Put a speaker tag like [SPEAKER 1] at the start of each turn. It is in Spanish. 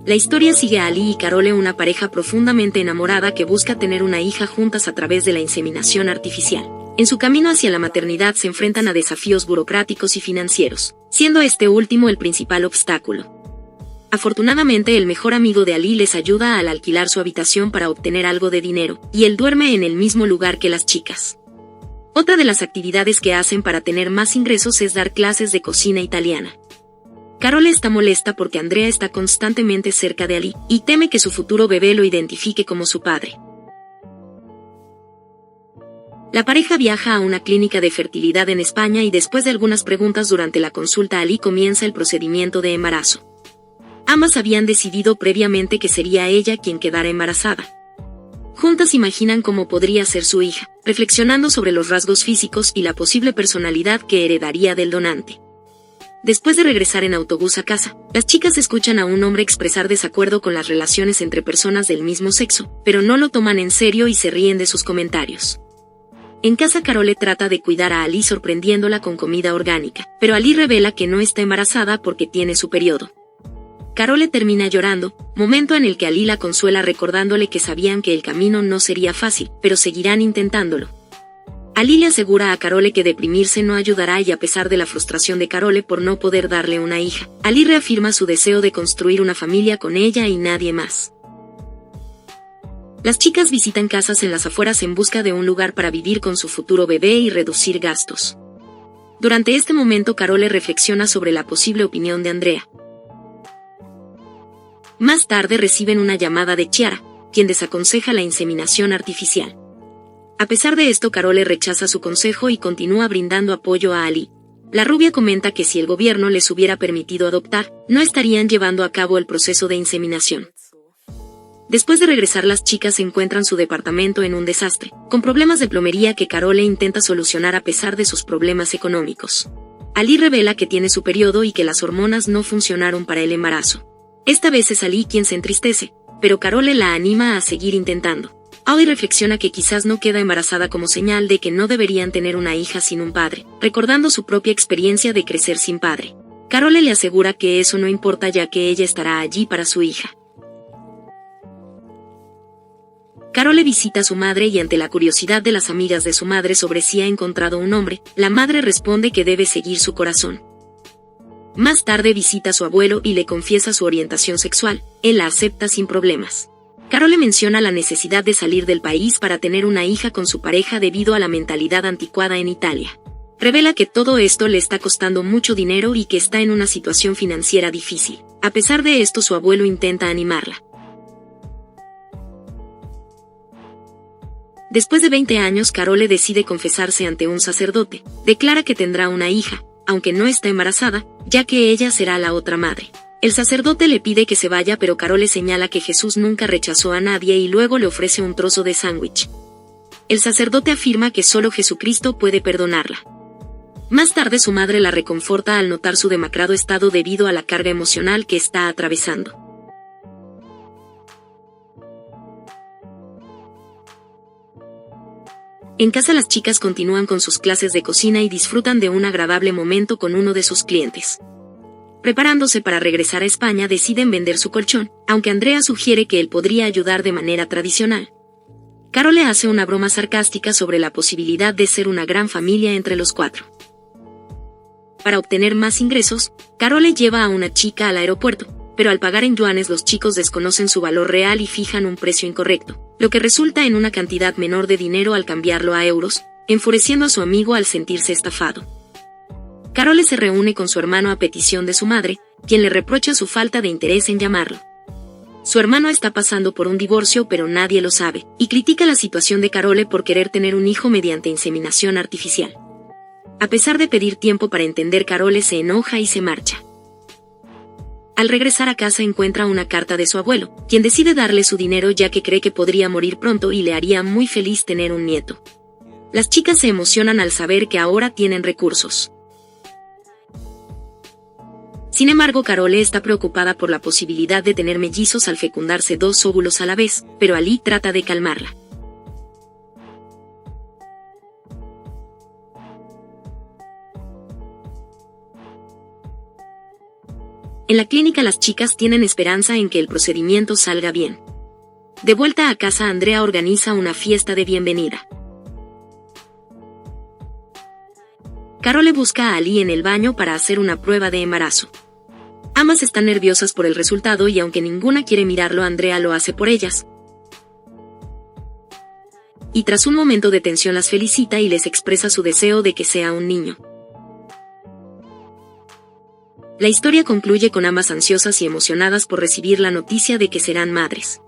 [SPEAKER 1] La historia sigue a Ali y Carole, una pareja profundamente enamorada que busca tener una hija juntas a través de la inseminación artificial. En su camino hacia la maternidad se enfrentan a desafíos burocráticos y financieros, siendo este último el principal obstáculo. Afortunadamente, el mejor amigo de Ali les ayuda al alquilar su habitación para obtener algo de dinero, y él duerme en el mismo lugar que las chicas. Otra de las actividades que hacen para tener más ingresos es dar clases de cocina italiana. Carole está molesta porque Andrea está constantemente cerca de Ali, y teme que su futuro bebé lo identifique como su padre. La pareja viaja a una clínica de fertilidad en España y después de algunas preguntas durante la consulta, Ali comienza el procedimiento de embarazo. Ambas habían decidido previamente que sería ella quien quedara embarazada. Juntas imaginan cómo podría ser su hija, reflexionando sobre los rasgos físicos y la posible personalidad que heredaría del donante. Después de regresar en autobús a casa, las chicas escuchan a un hombre expresar desacuerdo con las relaciones entre personas del mismo sexo, pero no lo toman en serio y se ríen de sus comentarios. En casa, Carole trata de cuidar a Ali sorprendiéndola con comida orgánica, pero Ali revela que no está embarazada porque tiene su periodo. Carole termina llorando, momento en el que Ali la consuela recordándole que sabían que el camino no sería fácil, pero seguirán intentándolo. Ali le asegura a Carole que deprimirse no ayudará y a pesar de la frustración de Carole por no poder darle una hija, Ali reafirma su deseo de construir una familia con ella y nadie más. Las chicas visitan casas en las afueras en busca de un lugar para vivir con su futuro bebé y reducir gastos. Durante este momento, Carole reflexiona sobre la posible opinión de Andrea. Más tarde reciben una llamada de Chiara, quien desaconseja la inseminación artificial. A pesar de esto, Carole rechaza su consejo y continúa brindando apoyo a Ali. La rubia comenta que si el gobierno les hubiera permitido adoptar, no estarían llevando a cabo el proceso de inseminación. Después de regresar, las chicas encuentran su departamento en un desastre, con problemas de plomería que Carole intenta solucionar a pesar de sus problemas económicos. Ali revela que tiene su periodo y que las hormonas no funcionaron para el embarazo. Esta vez es Ali quien se entristece, pero Carole la anima a seguir intentando. Aoi reflexiona que quizás no queda embarazada como señal de que no deberían tener una hija sin un padre, recordando su propia experiencia de crecer sin padre. Carole le asegura que eso no importa ya que ella estará allí para su hija. Carole visita a su madre y ante la curiosidad de las amigas de su madre sobre si ha encontrado un hombre, la madre responde que debe seguir su corazón. Más tarde visita a su abuelo y le confiesa su orientación sexual, él la acepta sin problemas. Carole menciona la necesidad de salir del país para tener una hija con su pareja debido a la mentalidad anticuada en Italia. Revela que todo esto le está costando mucho dinero y que está en una situación financiera difícil. A pesar de esto, su abuelo intenta animarla. Después de 20 años, Carole decide confesarse ante un sacerdote. Declara que tendrá una hija, aunque no está embarazada, ya que ella será la otra madre. El sacerdote le pide que se vaya, pero Carole señala que Jesús nunca rechazó a nadie y luego le ofrece un trozo de sándwich. El sacerdote afirma que solo Jesucristo puede perdonarla. Más tarde, su madre la reconforta al notar su demacrado estado debido a la carga emocional que está atravesando. En casa, las chicas continúan con sus clases de cocina y disfrutan de un agradable momento con uno de sus clientes. Preparándose para regresar a España, deciden vender su colchón, aunque Andrea sugiere que él podría ayudar de manera tradicional. Carole hace una broma sarcástica sobre la posibilidad de ser una gran familia entre los cuatro. Para obtener más ingresos, Carole lleva a una chica al aeropuerto, pero al pagar en yuanes los chicos desconocen su valor real y fijan un precio incorrecto, lo que resulta en una cantidad menor de dinero al cambiarlo a euros, enfureciendo a su amigo al sentirse estafado. Carole se reúne con su hermano a petición de su madre, quien le reprocha su falta de interés en llamarlo. Su hermano está pasando por un divorcio pero nadie lo sabe, y critica la situación de Carole por querer tener un hijo mediante inseminación artificial. A pesar de pedir tiempo para entender, Carole se enoja y se marcha. Al regresar a casa encuentra una carta de su abuelo, quien decide darle su dinero ya que cree que podría morir pronto y le haría muy feliz tener un nieto. Las chicas se emocionan al saber que ahora tienen recursos. Sin embargo, Carole está preocupada por la posibilidad de tener mellizos al fecundarse 2 óvulos a la vez, pero Ali trata de calmarla. En la clínica las chicas tienen esperanza en que el procedimiento salga bien. De vuelta a casa, Andrea organiza una fiesta de bienvenida. Carole busca a Ali en el baño para hacer una prueba de embarazo. Ambas están nerviosas por el resultado y aunque ninguna quiere mirarlo, Andrea lo hace por ellas. Y tras un momento de tensión las felicita y les expresa su deseo de que sea un niño. La historia concluye con ambas ansiosas y emocionadas por recibir la noticia de que serán madres.